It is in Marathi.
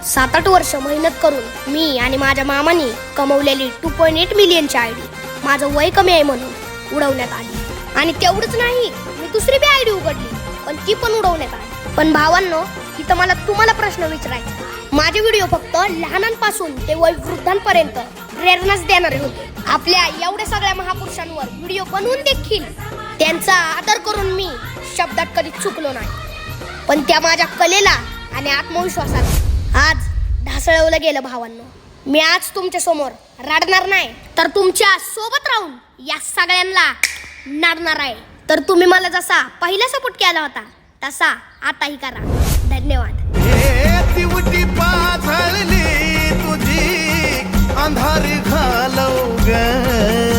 7-8 वर्ष मेहनत करून मी आणि माझ्या मामानी कमवलेली 2.8 मिलियनची आयडी माझं वय कमी आहे म्हणून उडवण्यात आली. आणि तेवढंच नाही, मी दुसरी बी आयडी उघडली पण ती पण उडवण्यात आली. पण भावांनो, इथं मला तुम्हाला प्रश्न विचारायचा. माझे व्हिडिओ फक्त लहानांपासून ते वयोवृद्धांपर्यंत प्रेरणाच देणारे होते. आपल्या एवढ्या सगळ्या महापुरुषांवर व्हिडिओ बनवून देखील त्यांचा आदर करून मी शब्दात कधी चुकलो नाही. पण त्या माझ्या कलेला आणि आत्मविश्वासाला आज ढासळवलं गेलं. भावांनो, मी आज तुमच्या समोर रडणार नाही, तर तुमच्या सोबत राहून या सगळ्यांना नाडणार आहे. तर तुम्ही मला जसा पहिला सपोर्ट केला होता तसा आताही करा. धन्यवाद. तुझी अंधार घालव ग